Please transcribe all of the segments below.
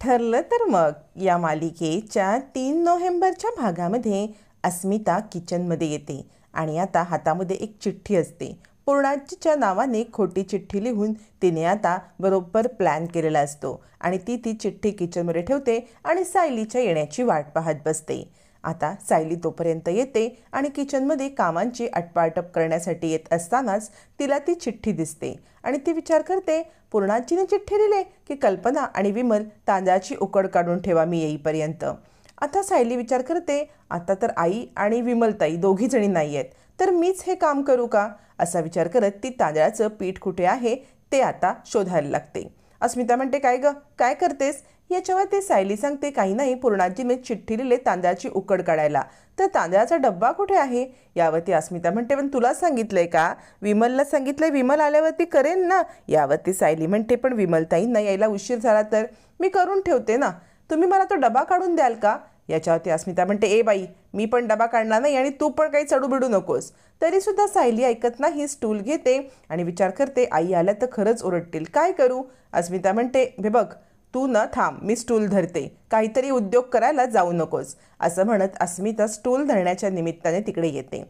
ठरलं तर मग या मालिकेच्या 3 नोव्हेंबरच्या भागामध्ये अस्मिता किचनमध्ये येते आणि आता हातामध्ये एक चिठ्ठी असते. पूर्णाजीच्या नावाने खोटी चिठ्ठी लिहून तिने आता बरोबर प्लॅन केलेला असतो आणि ती चिठ्ठी किचनमध्ये ठेवते आणि सायलीच्या येण्याची वाट पाहत बसते. आता सायली तोपर्यंत येते आणि किचनमध्ये कामांची अटपाटप करण्यासाठी येत असतानाच तिला ती चिठ्ठी दिसते आणि ती विचार करते, पूर्णाजीने चिठ्ठी लिहिली की कल्पना आणि विमल तांदळाची उकड काढून ठेवा मी येईपर्यंत. आता सायली विचार करते, आता तर आई आणि विमलताई दोघी जणी नाही आहेत तर मीच हे काम करू का, असा विचार करत ती तांदळाचं पीठ कुठे आहे ते आता शोधायला लागते. अस्मिता म्हणते, काय ग काय करतेस. याच्यावर ते सायली सांगते, काही नाही, पूर्णाजीने चिठ्ठी लिहिले तांदळाची उकड काढायला, तर तांदळाचा डब्बा कुठे आहे. यावरती अस्मिता म्हणते, पण तुला सांगितलंय का, विमलला सांगितलंय, विमल आल्यावरती करेन ना. यावरती सायली म्हणते, पण विमलताईंना यायला उशीर झाला तर मी करून ठेवते ना, तुम्ही मला तो डबा काढून द्याल का. याच्यावरती अस्मिता म्हणते, ए बाई, मी पण डबा काढणार नाही आणि तू पण काही चढू बिडू नकोस. तरीसुद्धा सायली ऐकत नाही, स्टूल घेते आणि विचार करते, आई आल्या तर खरंच ओरडतील, काय करू. अस्मिता म्हणते, हे बघ तू न थांब, मी स्टूल धरते, काहीतरी उद्योग करायला जाऊ नकोस, असं म्हणत अस्मिता स्टूल धरण्याच्या निमित्ताने तिकडे येते.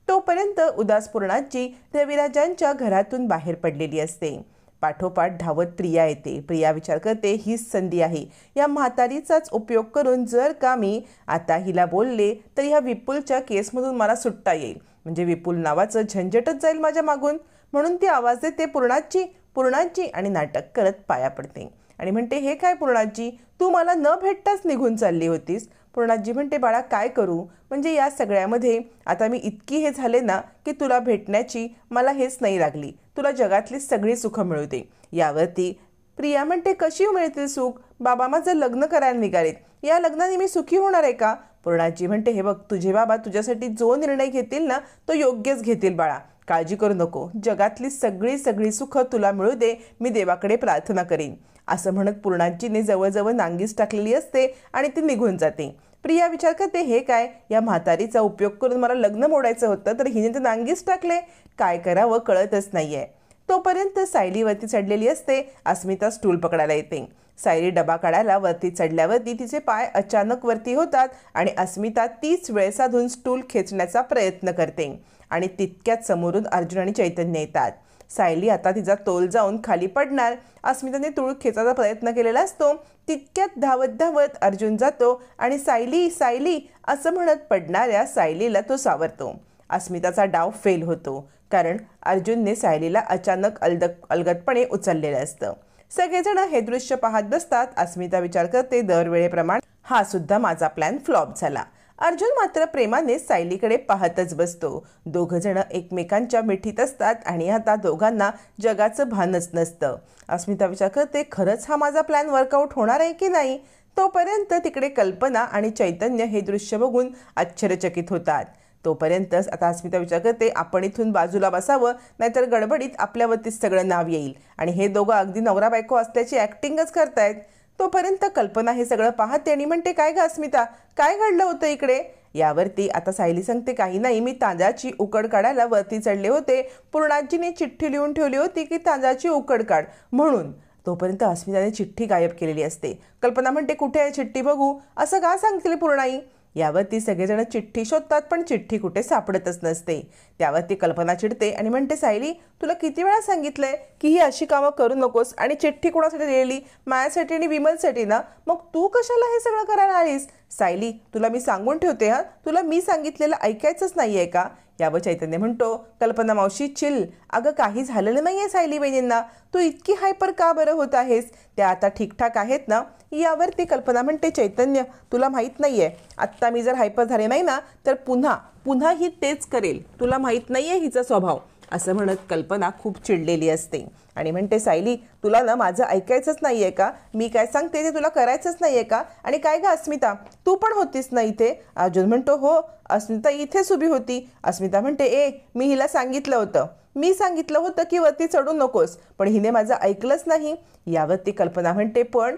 तोपर्यंत उदास पूर्णाजी रविराजांच्या घरातून बाहेर पडलेली असते. पाठोपाठ धावत प्रिया येते. प्रिया विचार करते, हीच संधी आहे, या म्हातारीचाच उपयोग करून जर का मी आता हिला बोलले तर ह्या विपुलच्या केसमधून मला सुटता येईल, म्हणजे विपुल नावाचं झंझटच जाईल माझ्या मागून. म्हणून ती आवाज देते, पूर्णाजी पूर्णाजी, आणि नाटक करत पाया पडते आणि म्हणते, हे काय पूर्णाजी, तू मला न भेटताच निघून चालली होतीस. पूर्णाजी म्हणते, बाळा काय करू, म्हणजे या सगळ्यामध्ये आता मी इतकी हे झाले ना की तुला भेटण्याची मला हेच नाही लागली, तुला जगातली सगळी सुखं मिळू दे. यावरती प्रिया म्हणते, कशी मिळतील सुख, बाबा माझं लग्न करायला निघालेत, या लग्नाने मी सुखी होणार आहे का. पूर्णाजी म्हणते, हे बघ, तुझे बाबा तुझ्यासाठी जो निर्णय घेतील ना तो योग्यच घेतील बाळा, काळजी करू नको, जगातली सगळी सुखं तुला मिळू दे, मी देवाकडे प्रार्थना करीन, असं म्हणत पूर्णाजीने जवळजवळ नांगीच टाकलेली असते आणि ती निघून जाते. प्रिया विचार करते, हे काय, या म्हातारीचा उपयोग करून मला लग्न मोडायचं होतं तर हिने तर नांगीच टाकले, काय करावं कळतच नाहीये. तोपर्यंत सायलीवरती चढलेली असते. अस्मिता स्टूल पकडायला येते. सायली डबा काढायला वरती चढल्यावरती तिचे पाय अचानक वरती होतात आणि अस्मिता तीच वेळ साधून स्टूल खेचण्याचा प्रयत्न करते आणि तितक्यात समोरून अर्जुन आणि चैतन्य येतात. सायली आता तिचा तोल जाऊन खाली पडणार, अस्मिताने तूळ खेचायचा प्रयत्न केलेला असतो. तितक्यात धावत धावत अर्जुन जातो आणि सायली सायली असं म्हणत पडणाऱ्या सायलीला तो सावरतो. अस्मिताचा डाव फेल होतो कारण अर्जुनने सायलीला अचानक अलगदपणे उचललेलं असतं. सगळेजण हे दृश्य पाहत बसतात. अस्मिता विचार करते, दरवेळेप्रमाणे हा सुद्धा माझा प्लॅन फ्लॉप झाला. अर्जुन मात्र प्रेमाने सायलीकडे पाहतच बसतो. दोघं जण एकमेकांच्या मिठीत असतात आणि आता दोघांना जगाचं भानच नसतं. अस्मिता विचार करते, खरंच हा माझा प्लॅन वर्कआउट होणार आहे की नाही. तोपर्यंत तिकडे कल्पना आणि चैतन्य हे दृश्य बघून आश्चर्यचकित होतात. तोपर्यंतच आता अस्मिता विचार करते, आपण इथून बाजूला बसावं, नाहीतर गडबडीत आपल्यावरतीच सगळं नाव येईल आणि हे दोघं अगदी नवरा बायको असल्याची ॲक्टिंगच करतायत. तोपर्यंत कल्पना हे सगळं पाहते आणि म्हणते, काय ग अस्मिता, काय घडलं होतं इकडे. यावरती आता सायली सांगते, काही नाही, मी तांदळाची उकड काढायला वरती चढले होते, पूर्णाजीने चिठ्ठी लिहून ठेवली होती की तांदळाची उकड काढ म्हणून. तोपर्यंत अस्मिताने चिठ्ठी गायब केलेली असते. कल्पना म्हणते, कुठे आहे चिठ्ठी बघू, असं का सांगतील पूर्णाई. यावरती सगळेजण चिठ्ठी शोधतात पण चिठ्ठी कुठे सापडतच नसते. त्यावरती कल्पना चिडते आणि म्हणते, सायली तुला किती वेळा सांगितलंय की ही अशी कामं करू नकोस, आणि चिठ्ठी कोणासाठी लिहिली, माझ्यासाठी आणि विमलसाठी ना, मग तू कशाला हे सगळं करायला आलीस. सायली तुला मी सांगून ठेवते, हा तुला मी सांगितलेलं ऐकायचंच नाहीये का. यावर चैतन्य म्हणतो, कल्पना मावशी चिल, अगं काही झालेलं नाहीये सायली बहिणींना, तू इतकी हायपर का बरं होत आहेस, त्या आता ठीकठाक आहेत ना. यावरती कल्पना म्हणते, चैतन्य तुला माहीत नाहीये, आत्ता मी जर हायपर झाले नाही ना तर पुन्हा ही तेच करेल, तुला माहीत नाहीये हिचा स्वभाव, असं म्हणत कल्पना खूप चिडलेली असते आणि म्हणते, सायली तुला ना माझं ऐकायचंच नाहीये का, मी काय सांगते ते तुला करायचंच नाहीये का. आणि काय ग अस्मिता, तू पण होतीस ना इथे. अर्जुन म्हणतो, हो अस्मिता इथेच उभी होती. अस्मिता म्हणते, ए मी हिला सांगितलं होतं की वरती चढू नकोस, पण हिने माझं ऐकलंच नाही. यावरती कल्पना म्हणते, पण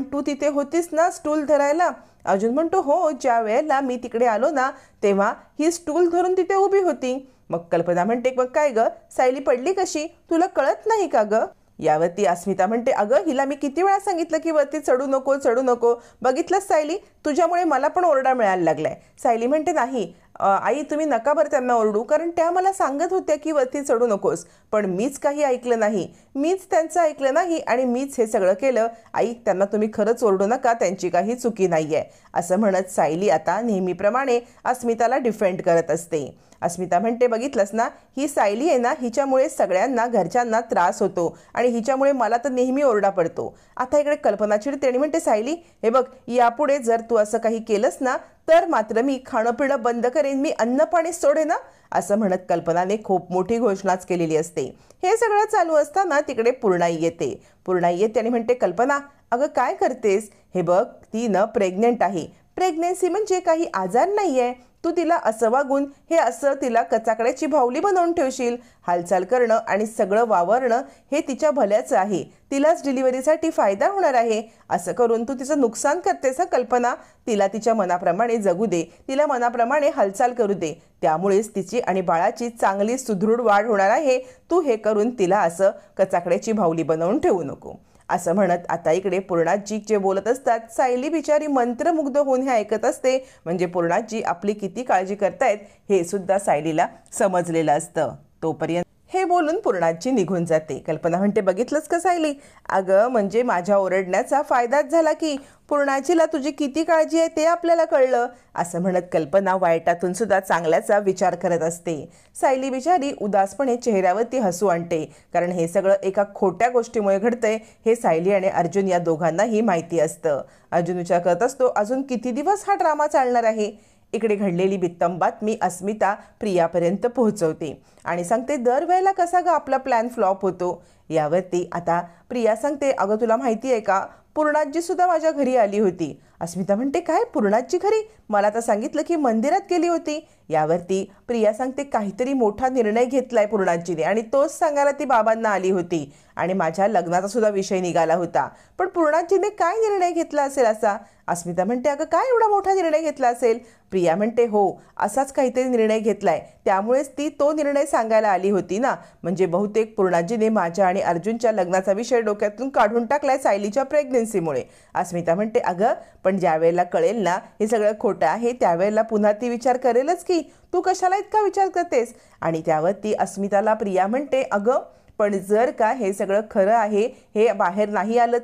तू तिथे होतीस ना स्टूल धरायला. अर्जुन म्हणतो, हो ज्या वेळेला मी तिकडे आलो ना तेव्हा ही स्टूल धरून तिथे उभी होती. मग कल्पना म्हणते, मग काय ग सायली पडली कशी, तुला कळत नाही का ग. यावरती अस्मिता म्हणते, अगं हिला मी किती वेळा सांगितलं की वरती चढू नको चढू नको, बघितलंस सायली, तुझ्यामुळे मला पण ओरडा मिळायला लागलाय. सायली म्हणते, नाही आई तुम्ही नका बरं त्यांना ओरडू, कारण त्या मला सांगत होत्या की वरती चढू नकोस, पण मीच काही ऐकलं नाही, मीच त्यांचं ऐकलं नाही आणि मीच हे सगळं केलं. आई त्यांना तुम्ही खरंच ओरडू नका, त्यांची काही चुकी नाही आहे. असं म्हणत सायली आता नेहमीप्रमाणे अस्मिताला डिफेंड करत असते. अस्मिता म्हणते, बघितलंस ना, ही सायली आहे ना, हिच्यामुळे सगळ्यांना घरच्यांना त्रास होतो आणि हिच्यामुळे मला तर नेहमी ओरडा पडतो. आता इकडे कल्पना चिडते आणि म्हणते, सायली हे बघ, यापुढे जर तू असं काही केलंस ना तर मात्र मी खाणं पिणं बंद करेन, मी अन्न पाणी सोडे ना, असं म्हणत कल्पनाने खूप मोठी घोषणाच केलेली असते. हे सगळं चालू असताना तिकडे पूर्णाई येते. पूर्णाई येते आणि म्हणते, कल्पना अगं काय करतेस, हे बघ ती न प्रेग्नेंट आहे. प्रेग्नेन्सी म्हणजे काही आजार नाहीये, तू तिला असं वागून हे असं तिला कचाकड्याची भावली बनवून ठेवशील. हालचाल करणं आणि सगळं वावरणं हे तिच्या भल्याचं आहे, तिलाच डिलिव्हरीसाठी फायदा होणार आहे. असं करून तू तिचं नुकसान करतेस कल्पना. तिला तिच्या मनाप्रमाणे जगू दे, तिला मनाप्रमाणे हालचाल करू दे, त्यामुळेच तिची आणि बाळाची चांगली सुदृढ वाढ होणार आहे. तू हे करून तिला असं कचाकड्याची भावली बनवून ठेवू नको. असं म्हणत आता इकडे पूर्णाजी जे बोलत असतात, सायली बिचारी मंत्रमुग्ध होऊन हे ऐकत असते. म्हणजे पूर्णाजी आपली किती काळजी करतायत हे सुद्धा सायलीला समजलेलं असतं. तोपर्यंत हे बोलून पूर्णाजी निघून जाते. कल्पना म्हणते, बघितलंच का सायली, अगं म्हणजे माझ्या ओरडण्याचा फायदाच झाला की. पूर्णाजीला तुझी किती काळजी आहे ते आपल्याला कळलं. असं म्हणत कल्पना वाईटातून सुद्धा चांगल्याचा विचार करत असते. सायली बिचारी उदासपणे चेहऱ्यावरती हसू आणते, कारण हे सगळं एका खोट्या गोष्टीमुळे घडतंय हे सायली आणि अर्जुन या दोघांनाही माहिती असतं. अर्जुन विचार करत असतो, अजून किती दिवस हा ड्रामा चालणार आहे. इकडे घडलेली बित्तम बातमी अस्मिता प्रियापर्यंत पोहोचवते आणि सांगते, दरवेळेला कसा ग आपला प्लॅन फ्लॉप होतो. यावरती आता प्रिया सांगते, अगं तुला माहिती आहे का, पूर्णाजी सुद्धा माझ्या घरी आली होती. अस्मिता म्हणते, काय पूर्णाजी घरी, मला तर सांगितलं की मंदिरात गेली होती. यावरती प्रिया सांगते, काहीतरी मोठा निर्णय घेतलाय पूर्णाजीने आणि तोच सांगायला ती बाबांना आली होती आणि माझ्या लग्नाचा सुद्धा विषय निघाला होता. पण पूर्णाजीने काय निर्णय घेतला असेल असा. अस्मिता म्हणते, अगं काय एवढा मोठा निर्णय घेतला असेल. प्रिया म्हणते, हो असाच काहीतरी निर्णय घेतलाय, त्यामुळेच ती तो निर्णय सांगायला आली होती ना. म्हणजे बहुतेक पूर्णाजीने माझ्या आणि अर्जुनच्या लग्नाचा विषय डोक्यातून काढून टाकलाय सायलीच्या प्रेग्नन्सीमुळे. अस्मिता म्हणते, अगं पण ज्या वेळेला कळेल ना हे सगळं खोटं आहे त्यावेळेला पुन्हा ती विचार करेलच की, तू कशाला इतका विचार करतेस. आणि त्यावरती अस्मिताला प्रिया म्हणते, अगं पण जर का हे सगळं खरं आहे, हे बाहेर नाही आलं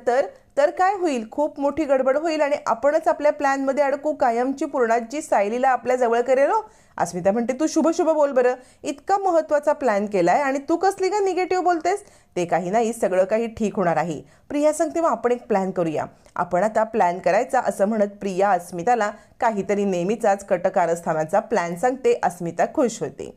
तर काय होईल, खूप मोठी गडबड होईल आणि आपणच आपल्या प्लॅनमध्ये अडकू, कायमची पूर्णाजी सायलीला आपल्या जवळ करेल. अस्मिता म्हणते, तू शुभ शुभ बोल बरं, इतका महत्त्वाचा प्लॅन केलाय आणि तू कसली का निगेटिव्ह बोलतेस. ते काही नाही, सगळं काही ठीक होणार आहे. प्रिया सांगते, मग आपण एक प्लॅन करूया, आपण आता प्लॅन करायचा. असं म्हणत प्रिया अस्मिताला काहीतरी नेहमीचाच कटकारस्थानाचा प्लॅन सांगते. अस्मिता खुश होते.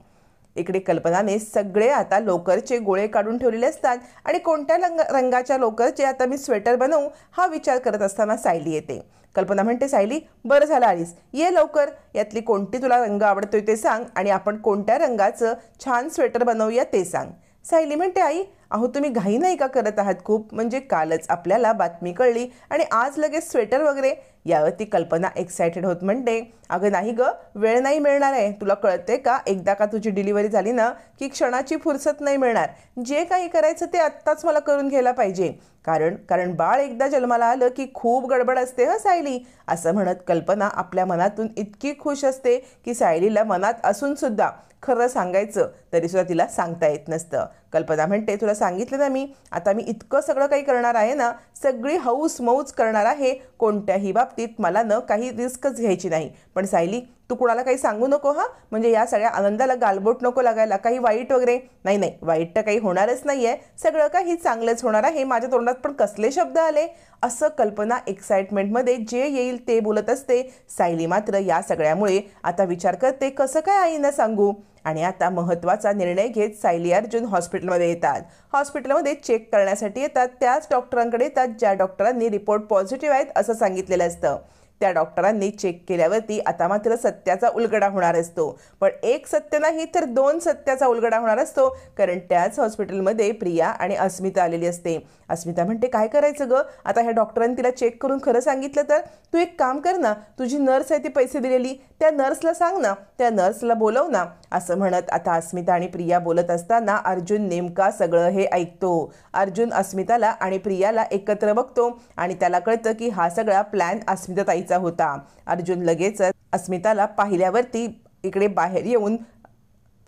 इकडे कल्पनाने सगळे आता लोकरचे गोळे काढून ठेवलेले असतात आणि कोणत्या रंगाच्या लोकरचे आता मी स्वेटर बनवू हा विचार करत असताना सायली येते. कल्पना म्हणते, सायली बरं झालं आलीस, ये लवकर, यातली कोणती तुला रंग आवडतोय ते सांग आणि आपण कोणत्या रंगाचं छान स्वेटर बनवूया ते सांग. सायली म्हणते, आई अहो तुम्ही घाई नाही का करत आहात खूप, म्हणजे कालच आपल्याला बातमी कळली आणि आज लगेच स्वेटर वगैरे. यावरती कल्पना एक्सायटेड होत म्हणते, अगं नाही ग, वेळ नाही मिळणार आहे, तुला कळते का, एकदा का तुझी डिलिव्हरी झाली ना की क्षणाची फुरसत नाही मिळणार. जे काही करायचं ते आत्ताच मला करून घ्यायला पाहिजे, कारण बाळ एकदा जन्माला आलं की खूप गडबड असते सायली. असं म्हणत कल्पना आपल्या मनातून इतकी खुश असते की सायलीला मनात असून सुद्धा खरं सांगायचं तरीसुद्धा तिला सांगता येत नसतं. कल्पना म्हणते, तुला सांगितलं ना मी, आता मी इतकं सगळं काही करणार आहे ना, सगळी हौस मौज करणार आहे, कोणत्याही बाबतीत मला न काही रिस्कच घ्यायची नाही. पण सायली तू कुणाला काही सांगू नको हा, म्हणजे या सगळ्या आनंदाला गालबोट नको लागायला, काही वाईट वगैरे नाही, वाईट तर काही होणारच नाही आहे, सगळं काही चांगलंच होणार आहे. माझ्या तोंडात पण कसले शब्द आले. असं कल्पना एक्साइटमेंटमध्ये जे येईल ते बोलत असते. सायली मात्र या सगळ्यामुळे आता विचार करते, कसं काय आईंना सांगू. आणि आता महत्त्वाचा निर्णय घेत सायली अर्जुन हॉस्पिटलमध्ये येतात. हॉस्पिटलमध्ये चेक करण्यासाठी येतात, त्याच डॉक्टरांकडे येतात ज्या डॉक्टरांनी रिपोर्ट पॉझिटिव्ह आहेत असं सांगितलेलं असतं. त्या डॉक्टरांनी चेक केल्यावरती आता मात्र सत्याचा उलगडा होणार असतो. पण एक सत्य नाही तर दोन सत्याचा उलगडा होणार असतो, कारण त्याच हॉस्पिटलमध्ये प्रिया आणि अस्मिता आलेली असते. अस्मिता म्हणते, काय करायचं ग, आता ह्या डॉक्टरांनी तिला चेक करून खरं सांगितलं तर? तू एक काम कर ना, तुझी नर्स आहे ती पैसे दिलेली, त्या नर्सला सांग ना, त्या नर्सला बोलव ना. असं म्हणत आता अस्मिता आणि प्रिया बोलत असताना अर्जुन नेमका सगळं हे ऐकतो. अर्जुन अस्मिताला आणि प्रियाला एकत्र बघतो आणि त्याला कळतं की हा सगळा प्लॅन अस्मिता ताईचा होता. अर्जुन लगेच अस्मिताला पाहिल्यावरती इकडे बाहेर येऊन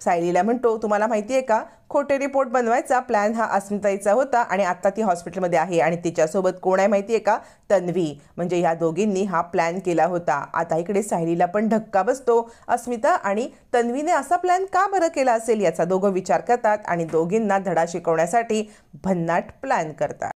सायलीला म्हणतो, तुम्हाला माहिती आहे का, खोटे रिपोर्ट बनवायचा प्लॅन हा अस्मिताईचा होता आणि आता ती हॉस्पिटलमध्ये आहे आणि तिच्यासोबत कोण आहे माहिती आहे का, तन्वी. म्हणजे ह्या दोघींनी हा प्लॅन केला होता. आता इकडे सायलीला पण धक्का बसतो. अस्मिता आणि तन्वीने असा प्लॅन का बरं केला असेल याचा दोघं विचार करतात आणि दोघींना धडा शिकवण्यासाठी भन्नाट प्लॅन करतात.